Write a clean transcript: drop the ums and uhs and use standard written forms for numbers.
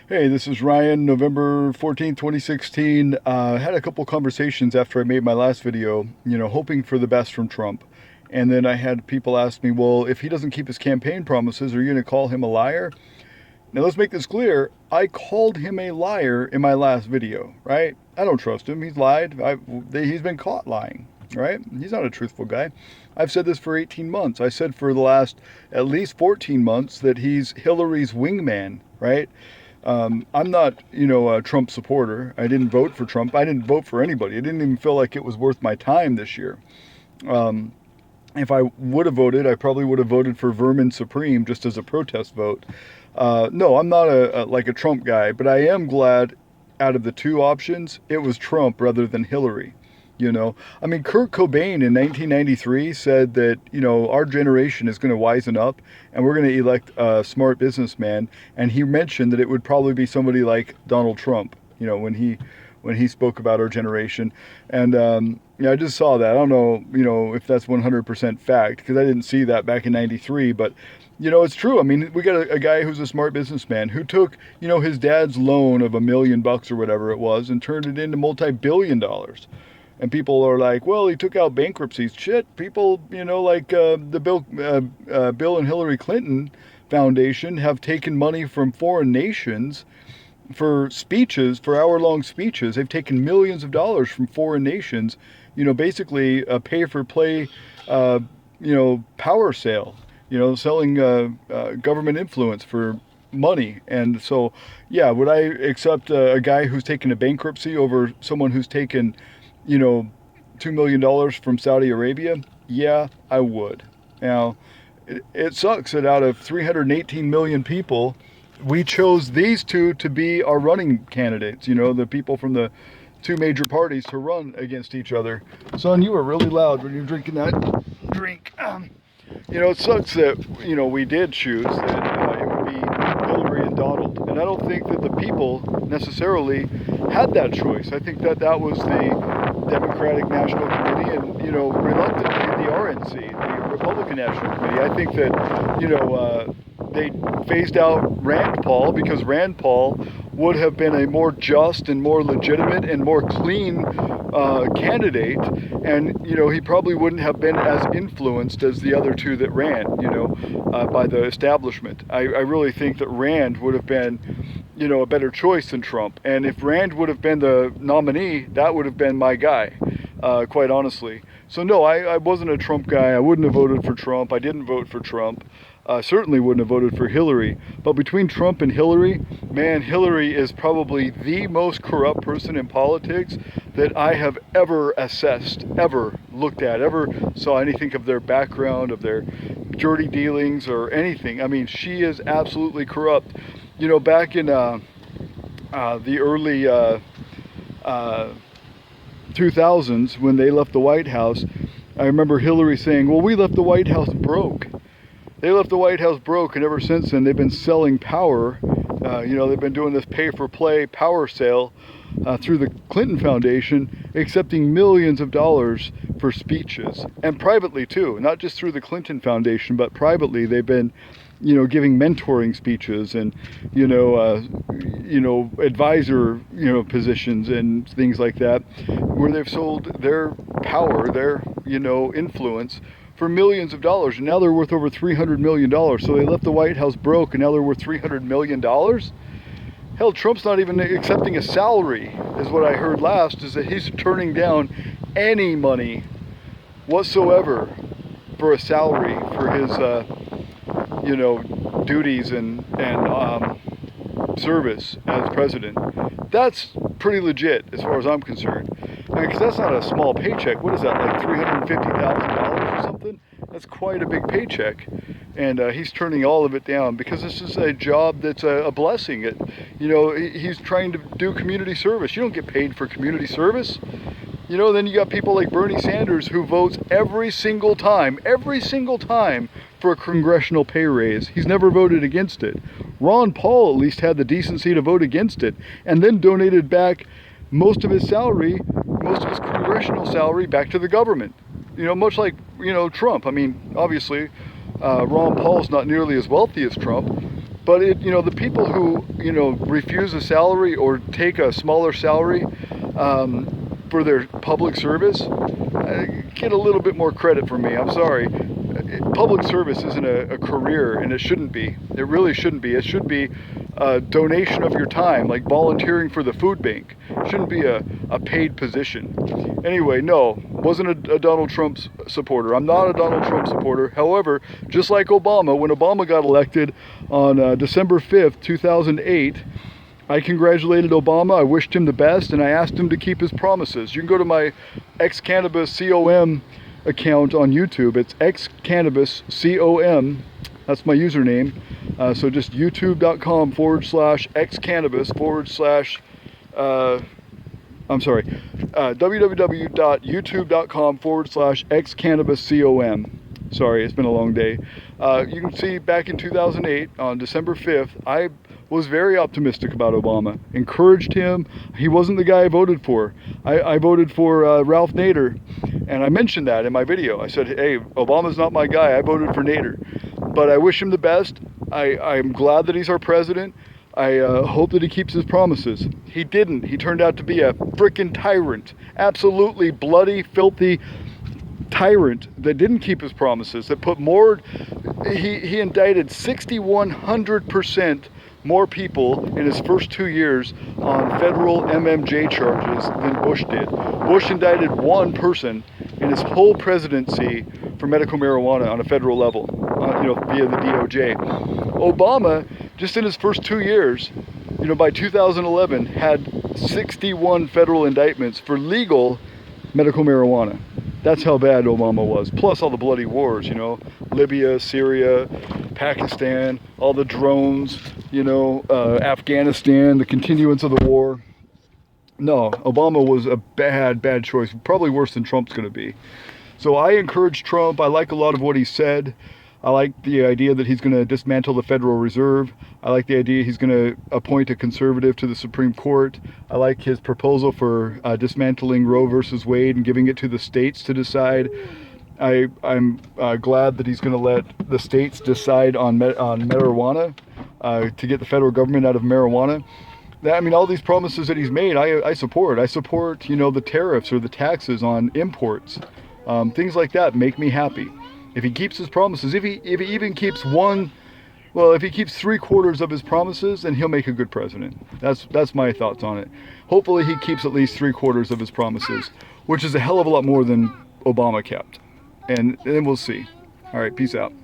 Hey, this is Ryan, November 14th, 2016. I had a couple conversations after I made my last video, hoping for the best from Trump. And then I had people ask me, well, if he doesn't keep his campaign promises, are you going to call him a liar? Now, let's make this clear. I called him a liar in my last video, right? I don't trust him. He's lied. He's been caught lying, right? He's not a truthful guy. I've said this for 18 months. I said for the last at least 14 months that he's Hillary's wingman, right? I'm not, a Trump supporter. I didn't vote for Trump. I didn't vote for anybody. I didn't even feel like it was worth my time this year. If I would have voted, I probably would have voted for Vermin Supreme just as a protest vote. No, I'm not like a Trump guy, but I am glad out of the two options, it was Trump rather than Hillary. Kurt Cobain in 1993 said that, our generation is going to wisen up and we're going to elect a smart businessman. And he mentioned that it would probably be somebody like Donald Trump, when he spoke about our generation. And, I just saw that. I don't know, if that's 100% fact, because I didn't see that back in 93, but it's true. We got a guy who's a smart businessman who took, his dad's loan of $1 million or whatever it was and turned it into multi-billion dollars. And people are like, well, he took out bankruptcies. Shit, people, like the Bill and Hillary Clinton Foundation have taken money from foreign nations for speeches, for hour-long speeches. They've taken millions of dollars from foreign nations, basically a pay-for-play, power sale, selling government influence for money. And so, yeah, would I accept a guy who's taken a bankruptcy over someone who's taken $2 million from Saudi Arabia? Yeah, I would. Now, it sucks that out of 318 million people, we chose these two to be our running candidates, the people from the two major parties to run against each other. Son, you were really loud when you were drinking that drink. It sucks that, we did choose that it would be Hillary and Donald. And I don't think that the people necessarily had that choice. I think that that was the Democratic National Committee and, reluctantly the RNC, the Republican National Committee. I think that, they phased out Rand Paul because Rand Paul would have been a more just and more legitimate and more clean candidate. And, he probably wouldn't have been as influenced as the other two that ran, by the establishment. I really think that Rand would have been, a better choice than Trump. And if Rand would have been the nominee, that would have been my guy, quite honestly. So no, I wasn't a Trump guy. I wouldn't have voted for Trump. I didn't vote for Trump. Certainly wouldn't have voted for Hillary. But between Trump and Hillary, man, Hillary is probably the most corrupt person in politics that I have ever assessed, ever looked at, ever saw anything of their background, of their dirty dealings or anything. She is absolutely corrupt. Back in the early 2000s, when they left the White House, I remember Hillary saying, well, we left the White House broke. They left the White House broke, and ever since then, they've been selling power. They've been doing this pay-for-play power sale through the Clinton Foundation, accepting millions of dollars for speeches. And privately, too. Not just through the Clinton Foundation, but privately, they've been, giving mentoring speeches and, advisor, positions and things like that, where they've sold their power, their, influence for millions of dollars, and now they're worth over $300 million. So they left the White House broke, and now they're worth $300 million? Hell, Trump's not even accepting a salary, is what I heard last, is that he's turning down any money whatsoever for a salary for his, duties and service as president. That's pretty legit as far as I'm concerned. Because that's not a small paycheck. What is that, like $350,000 or something? That's quite a big paycheck. And he's turning all of it down because this is a job that's a blessing. He's trying to do community service. You don't get paid for community service. Then you got people like Bernie Sanders who votes every single time for a congressional pay raise. He's never voted against it. Ron Paul at least had the decency to vote against it and then donated back most of his salary, most of his congressional salary back to the government. Much like, Trump. Obviously, Ron Paul's not nearly as wealthy as Trump, But the people who, refuse a salary or take a smaller salary for their public service, get a little bit more credit from me. I'm sorry. Public service isn't a career, and it shouldn't be. It really shouldn't be. It should be a donation of your time, like volunteering for the food bank. It shouldn't be a paid position. Anyway, no, wasn't a Donald Trump supporter. I'm not a Donald Trump supporter. However, just like Obama, when Obama got elected on December 5th, 2008, I congratulated Obama, I wished him the best, and I asked him to keep his promises. You can go to my xcannabiscom account on YouTube. It's xcannabiscom. That's my username. So just youtube.com/xcannabis/ www.youtube.com/xcannabiscom. Sorry, it's been a long day. You can see back in 2008, on December 5th, I was very optimistic about Obama. Encouraged him. He wasn't the guy I voted for. I voted for Ralph Nader. And I mentioned that in my video. I said, hey, Obama's not my guy. I voted for Nader. But I wish him the best. I'm glad that he's our president. I hope that he keeps his promises. He didn't. He turned out to be a freaking tyrant. Absolutely bloody, filthy tyrant that didn't keep his promises. That put more... He indicted 6,100% more people in his first 2 years on federal MMJ charges than Bush did. Bush indicted one person in his whole presidency for medical marijuana on a federal level, via the DOJ. Obama, just in his first 2 years, by 2011, had 61 federal indictments for legal medical marijuana. That's how bad Obama was. Plus all the bloody wars, Libya, Syria, Pakistan, all the drones, Afghanistan, the continuance of the war. No, Obama was a bad choice. Probably worse than Trump's going to be. So I encourage Trump. I like a lot of what he said. I like the idea that he's going to dismantle the Federal Reserve. I like the idea he's going to appoint a conservative to the Supreme Court. I like his proposal for dismantling Roe versus Wade and giving it to the states to decide. I'm glad that he's going to let the states decide on marijuana to get the federal government out of marijuana. All these promises that he's made, I support. I support, the tariffs or the taxes on imports. Things like that make me happy. If he keeps his promises, if he even keeps if he keeps 3/4 of his promises, then he'll make a good president. That's my thoughts on it. Hopefully he keeps at least 3/4 of his promises, which is a hell of a lot more than Obama kept. And then we'll see. All right, peace out.